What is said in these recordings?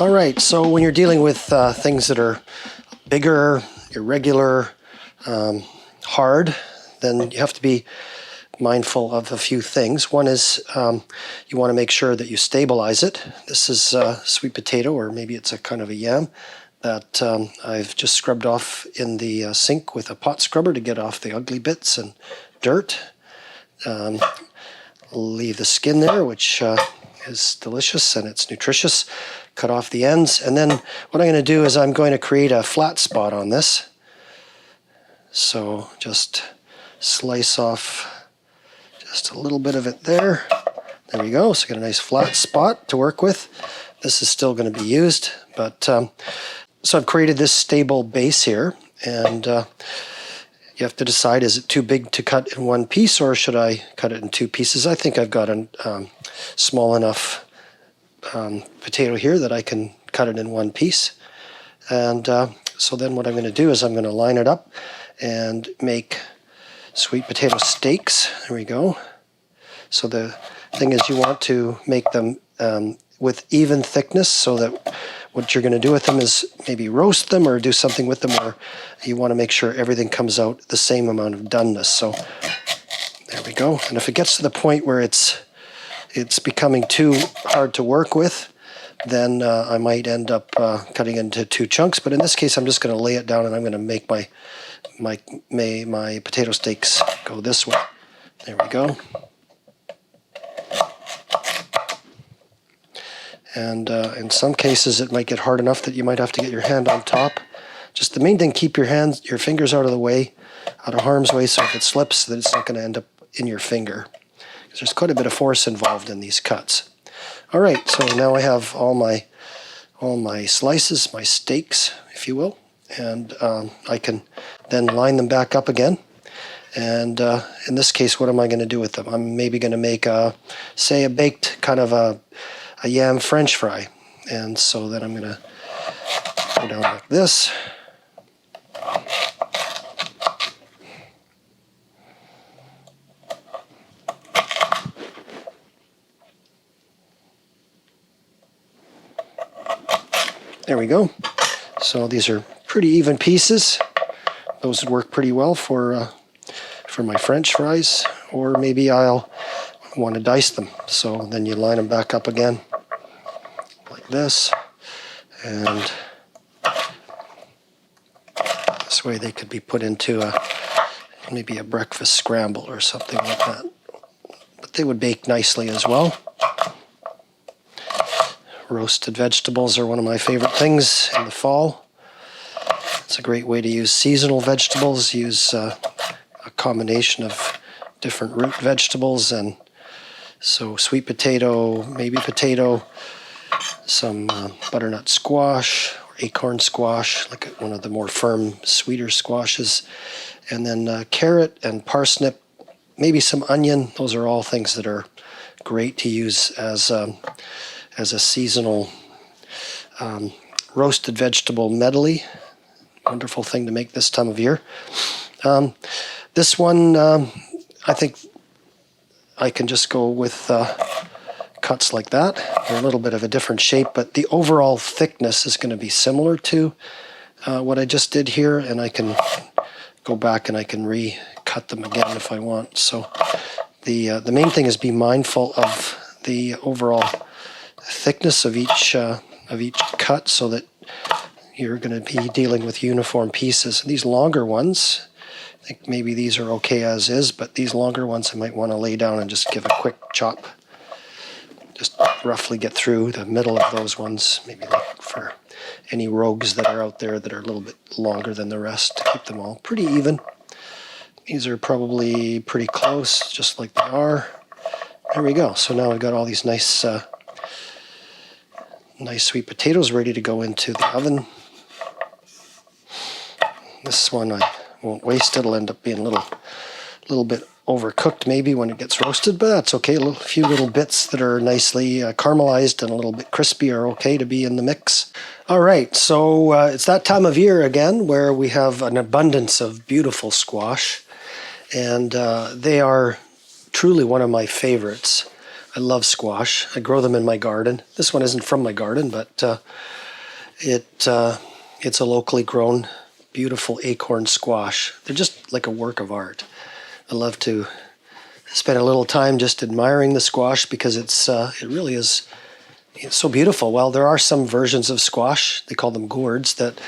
All right, so when you're dealing with things that are bigger, irregular, hard, then you have to be mindful of a few things. One is you want to make sure that you stabilize it. This is sweet potato, or maybe it's a kind of a yam that I've just scrubbed off in the sink with a pot scrubber to get off the ugly bits and dirt. Leave the skin there, which is delicious and it's nutritious. Cut off the ends, and then what I'm going to do is I'm going to create a flat spot on this. So just slice off just a little bit of it there. There we go. So I got a nice flat spot to work with. This is still going to be used, but so I've created this stable base here, and you have to decide, is it too big to cut in one piece, or should I cut it in two pieces? I think I've got a small enough potato here that I can cut it in one piece. And so then what I'm going to do is I'm going to line it up and make sweet potato steaks. There we go. So the thing is, you want to make them with even thickness, so that what you're going to do with them is maybe roast them or do something with them, or you want to make sure everything comes out the same amount of doneness. So there we go. And if it gets to the point where it's becoming too hard to work with, then I might end up cutting into two chunks. But in this case, I'm just going to lay it down, and I'm going to make my potato steaks go this way. There we go. And in some cases, it might get hard enough that you might have to get your hand on top. Just the main thing, keep your fingers out of the way, out of harm's way, so if it slips, that it's not going to end up in your finger. There's quite a bit of force involved in these cuts. All right, so now I have all my slices, my steaks, if you will, and I can then line them back up again. And in this case, what am I going to do with them? I'm maybe going to make say a baked kind of a yam French fry. And so then I'm going to go down like this. There we go. So these are pretty even pieces. Those would work pretty well for my French fries, or maybe I'll want to dice them. So then you line them back up again like this, and this way they could be put into maybe a breakfast scramble or something like that. But they would bake nicely as well. Roasted vegetables are one of my favorite things in the fall. It's a great way to use seasonal vegetables, use a combination of different root vegetables, and so sweet potato, maybe potato, some butternut squash, or acorn squash, like one of the more firm, sweeter squashes, and then carrot and parsnip, maybe some onion. Those are all things that are great to use as a seasonal roasted vegetable medley. Wonderful thing to make this time of year. This one, I think I can just go with cuts like that. They're a little bit of a different shape, but the overall thickness is going to be similar to what I just did here, and I can go back and I can recut them again if I want. So the main thing is be mindful of the overall thickness of each cut, so that you're going to be dealing with uniform pieces. These longer ones, think maybe these are okay as is, but these longer ones I might want to lay down and just give a quick chop. Just roughly get through the middle of those ones, maybe like for any rogues that are out there that are a little bit longer than the rest, to keep them all pretty even. These are probably pretty close, just like they are. There we go. So now I've got all these nice sweet potatoes ready to go into the oven. This one I won't waste. It'll end up being a little bit overcooked maybe when it gets roasted, but that's okay. A few little bits that are nicely caramelized and a little bit crispy are okay to be in the mix. All right, so it's that time of year again where we have an abundance of beautiful squash, and they are truly one of my favorites. I love squash. I grow them in my garden. This one isn't from my garden, but it's a locally grown beautiful acorn squash. They're just like a work of art. I love to spend a little time just admiring the squash because it really is, it's so beautiful. Well, there are some versions of squash, they call them gourds, that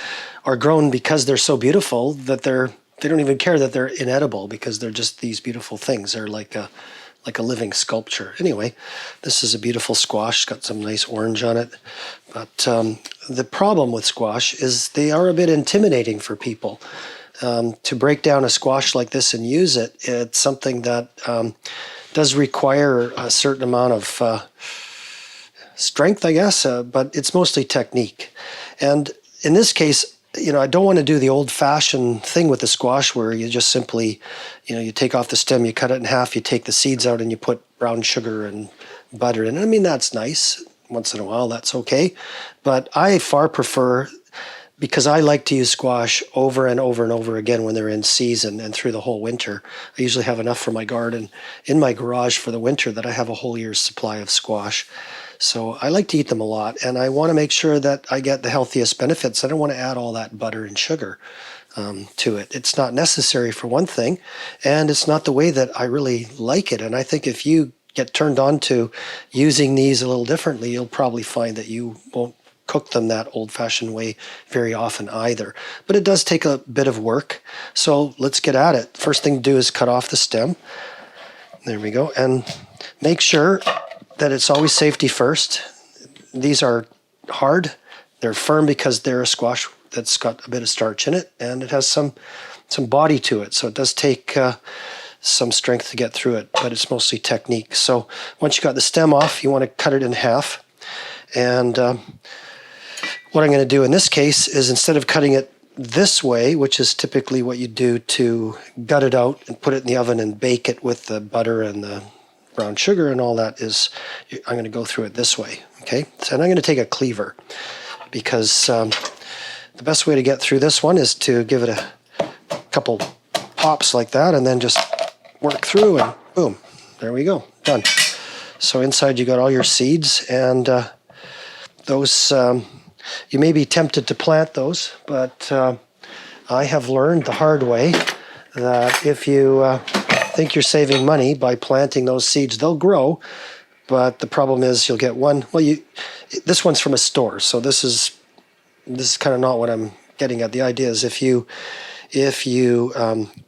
are grown because they're so beautiful that they don't even care that they're inedible because they're just these beautiful things. They're like a living sculpture. Anyway, this is a beautiful squash. It's got some nice orange on it. But the problem with squash is they are a bit intimidating for people. To break down a squash like this and use it, it's something that does require a certain amount of strength, I guess, but it's mostly technique. And in this case, I don't want to do the old-fashioned thing with the squash where you just simply, you take off the stem, you cut it in half, you take the seeds out, and you put brown sugar and butter in. I mean, that's nice. Once in a while, that's okay. But I far prefer, because I like to use squash over and over and over again when they're in season and through the whole winter. I usually have enough for my garden in my garage for the winter that I have a whole year's supply of squash. So I like to eat them a lot, and I want to make sure that I get the healthiest benefits. I don't want to add all that butter and sugar to it. It's not necessary for one thing, and it's not the way that I really like it. And I think if you get turned on to using these a little differently, you'll probably find that you won't cook them that old-fashioned way very often either. But it does take a bit of work, so let's get at it. First thing to do is cut off the stem. There we go. And make sure that it's always safety first. These are hard. They're firm because they're a squash that's got a bit of starch in it, and it has some body to it. So it does take some strength to get through it, but it's mostly technique. So once you got the stem off, you want to cut it in half. And what I'm going to do in this case is, instead of cutting it this way, which is typically what you do to gut it out and put it in the oven and bake it with the butter and the brown sugar and all that, is I'm going to go through it this way. Okay, so I'm going to take a cleaver, because the best way to get through this one is to give it a couple pops like that, and then just work through, and boom, there we go, done. So inside you got all your seeds, and those, you may be tempted to plant those, but I have learned the hard way that if you think you're saving money by planting those seeds, they'll grow, but the problem is you'll get one. Well, this one's from a store, so this is kind of not what I'm getting at. The idea is if you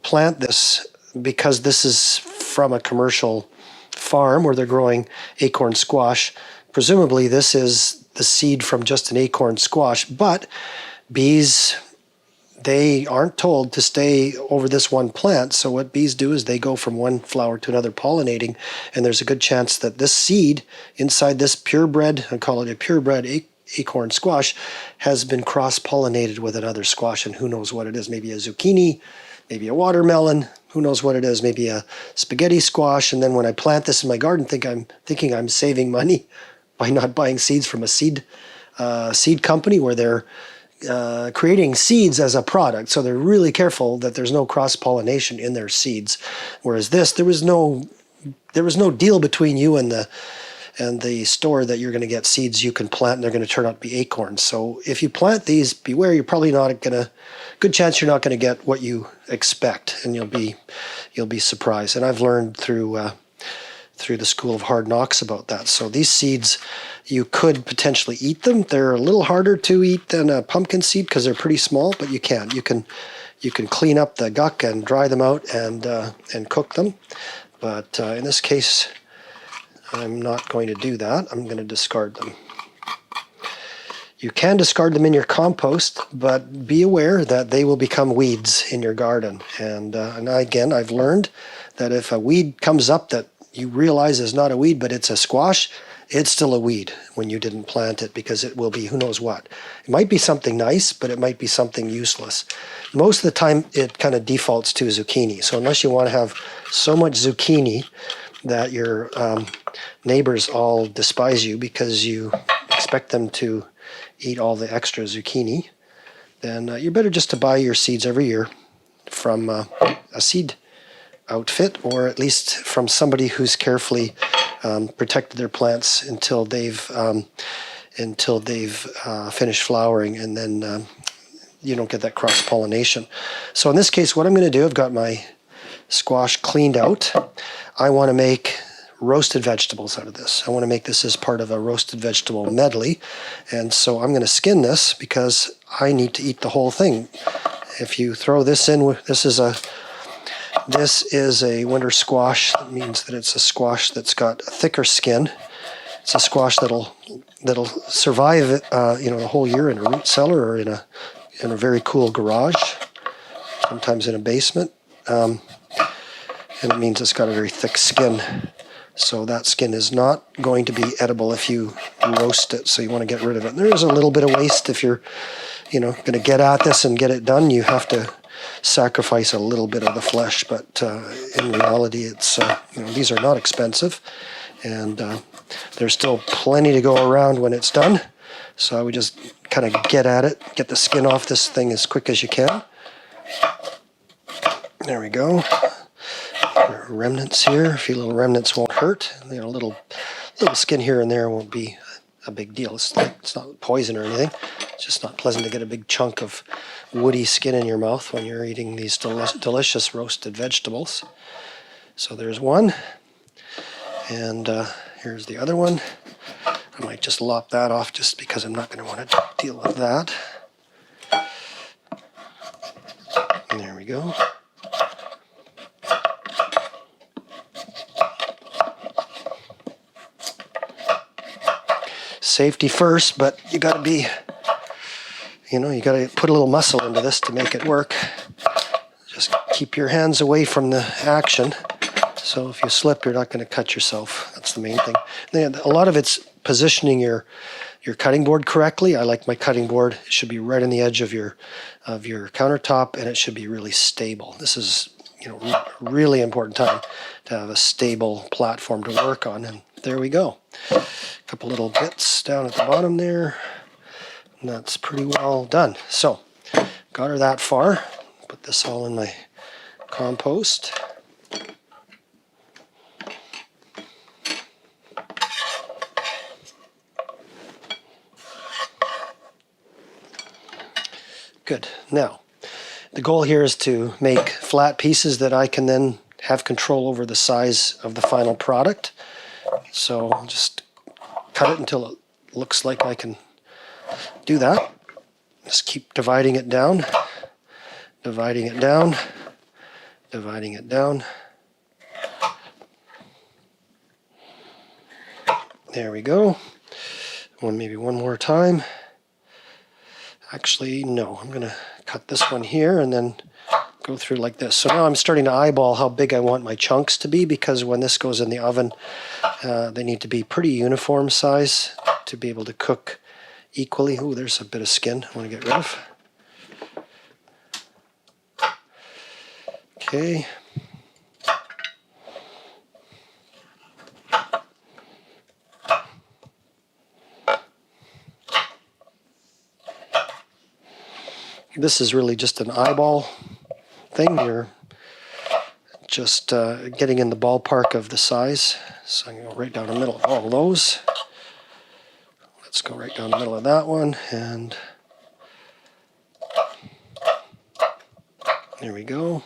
plant this, because this is from a commercial farm where they're growing acorn squash, presumably this is the seed from just an acorn squash, but bees, they aren't told to stay over this one plant. So what bees do is they go from one flower to another pollinating, and there's a good chance that this seed inside this purebred, I call it a purebred acorn squash, has been cross-pollinated with another squash, and who knows what it is, maybe a zucchini, maybe a watermelon, who knows what it is, maybe a spaghetti squash. And then when I plant this in my garden, thinking I'm saving money by not buying seeds from a seed company where they're creating seeds as a product. So they're really careful that there's no cross-pollination in their seeds. Whereas this, there was no deal between you and the store that you're going to get seeds you can plant and they're going to turn out to be acorns. So if you plant these, beware, you're probably not going to, good chance you're not going to get what you expect, and you'll be surprised. And I've learned through the School of Hard Knocks about that. So these seeds, you could potentially eat them. They're a little harder to eat than a pumpkin seed because they're pretty small, but you can you can clean up the guck and dry them out and cook them. But in this case, I'm not going to do that. I'm going to discard them. You can discard them in your compost, but be aware that they will become weeds in your garden. And again, I've learned that if a weed comes up that you realize is not a weed, but it's a squash, it's still a weed when you didn't plant it, because it will be who knows what. It might be something nice, but it might be something useless. Most of the time, it kind of defaults to zucchini. So unless you want to have so much zucchini that your neighbors all despise you because you expect them to eat all the extra zucchini, then you're better just to buy your seeds every year from a seed outfit, or at least from somebody who's carefully protected their plants until they've finished flowering, and then you don't get that cross-pollination. So in this case, what I'm going to do, I've got my squash cleaned out. I want to make roasted vegetables out of this. I want to make this as part of a roasted vegetable medley, and so I'm going to skin this because I need to eat the whole thing. If you throw this in, this is a winter squash. That means that it's a squash that's got a thicker skin. It's a squash that'll survive the whole year in a root cellar or in a very cool garage, sometimes in a basement. And it means it's got a very thick skin. So that skin is not going to be edible if you roast it, so you want to get rid of it. There is a little bit of waste if you're going to get at this and get it done. You have to sacrifice a little bit of the flesh, but in reality, it's these are not expensive, and there's still plenty to go around when it's done. So I would just kind of get at it, get the skin off this thing as quick as you can. There we go. There are remnants here. A few little remnants won't hurt. Little skin here and there won't be a big deal. It's not poison or anything. It's just not pleasant to get a big chunk of woody skin in your mouth when you're eating these delicious roasted vegetables. So there's one, and here's the other one. I might just lop that off just because I'm not going to want to deal with that. And there we go. Safety first, but you got to be, you got to put a little muscle into this to make it work. Just keep your hands away from the action. So if you slip, you're not going to cut yourself. That's the main thing. A lot of it's positioning your cutting board correctly. I like my cutting board. It should be right on the edge of your countertop, and it should be really stable. This is really important time to have a stable platform to work on, and there we go. A couple little bits down at the bottom there, and that's pretty well done. So got her that far. Put this all in my compost. Good. Now, the goal here is to make flat pieces that I can then have control over the size of the final product. So I'll just cut it until it looks like I can do that. Just keep dividing it down, dividing it down, dividing it down. There we go. Maybe one more time. Actually, no, I'm going to cut this one here and then go through like this. So now I'm starting to eyeball how big I want my chunks to be, because when this goes in the oven, they need to be pretty uniform size to be able to cook equally. Ooh, there's a bit of skin I want to get rid of. Okay. This is really just an eyeball thing. You're just getting in the ballpark of the size. So I'm going to go right down the middle of all those. Let's go right down the middle of that one, and there we go.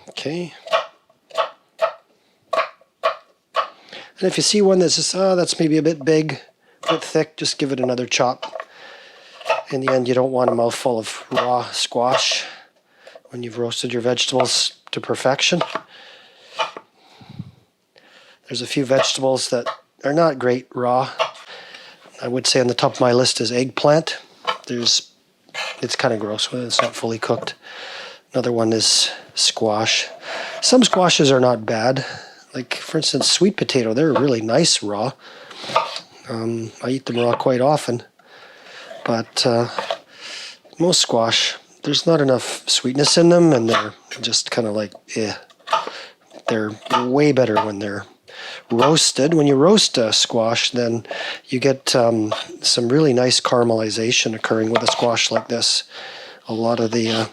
Okay. And if you see one that's just, that's maybe a bit big, a bit thick, just give it another chop. In the end, you don't want a mouthful of raw squash when you've roasted your vegetables to perfection. There's a few vegetables that are not great raw. I would say on the top of my list is eggplant. It's kind of gross when it's not fully cooked. Another one is squash. Some squashes are not bad. Like, for instance, sweet potato, they're really nice raw. I eat them raw quite often. But most squash, there's not enough sweetness in them, and they're just kind of like, eh. They're way better when they're roasted. When you roast a squash, then you get some really nice caramelization occurring with a squash like this. A lot of the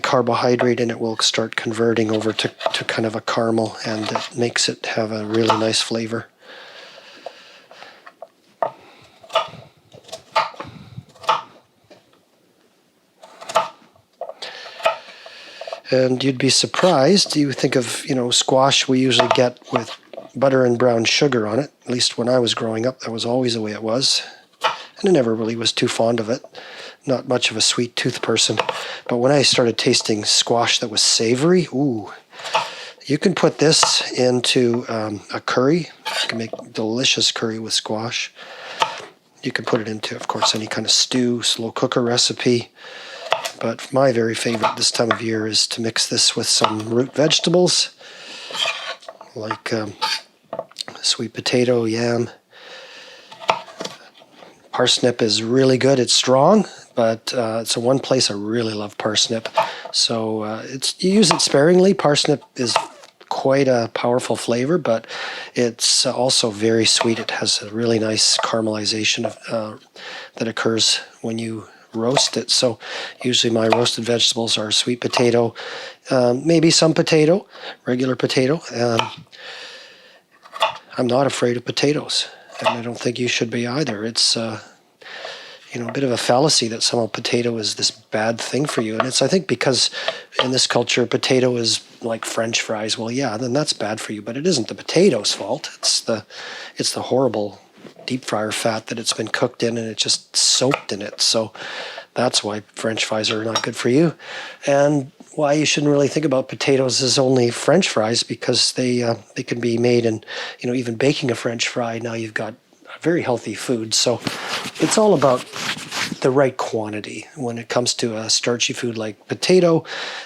carbohydrate in it will start converting over to kind of a caramel, and it makes it have a really nice flavor. And you'd be surprised. You think of, squash we usually get with butter and brown sugar on it. At least when I was growing up, that was always the way it was. And I never really was too fond of it. Not much of a sweet tooth person. But when I started tasting squash that was savory, ooh. You can put this into a curry. You can make delicious curry with squash. You can put it into, of course, any kind of stew, slow cooker recipe. But my very favorite this time of year is to mix this with some root vegetables, like sweet potato, yam. Parsnip is really good. It's strong, but it's the one place I really love parsnip. So you use it sparingly. Parsnip is quite a powerful flavor, but it's also very sweet. It has a really nice caramelization that occurs when you roast it. So usually my roasted vegetables are sweet potato, maybe some potato, regular potato. I'm not afraid of potatoes, and I don't think you should be either. It's a bit of a fallacy that somehow potato is this bad thing for you. And it's, I think, because in this culture, potato is like French fries. Well, yeah, then that's bad for you, but it isn't the potato's fault. It's the horrible deep fryer fat that it's been cooked in, and it's just soaked in it. So that's why French fries are not good for you, and why you shouldn't really think about potatoes as only French fries, because they can be made in, even baking a French fry. Now you've got very healthy food. So it's all about the right quantity. When it comes to a starchy food like potato,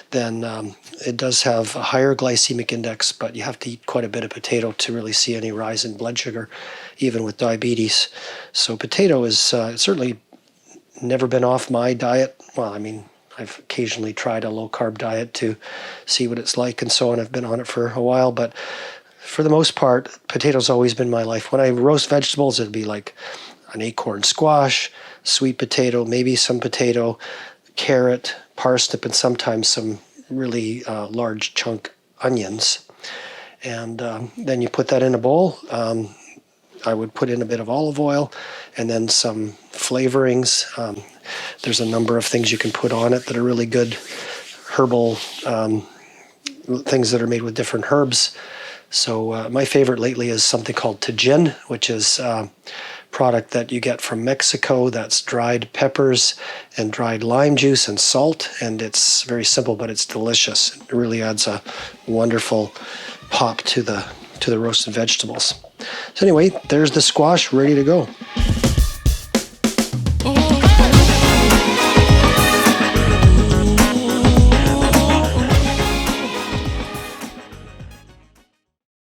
then it does have a higher glycemic index, but you have to eat quite a bit of potato to really see any rise in blood sugar, even with diabetes. So potato is certainly never been off my diet. Well, I mean, I've occasionally tried a low-carb diet to see what it's like and so on. I've been on it for a while, but for the most part, potato's always been my life. When I roast vegetables, it'd be like an acorn squash, sweet potato, maybe some potato, carrot, parsnip, and sometimes some really large chunk onions. And then you put that in a bowl. I would put in a bit of olive oil and then some flavorings. There's a number of things you can put on it that are really good herbal things that are made with different herbs. So my favorite lately is something called tajin, which is a product that you get from Mexico. That's dried peppers and dried lime juice and salt, and it's very simple, but it's delicious. It really adds a wonderful pop to the roasted vegetables. So anyway, there's the squash ready to go.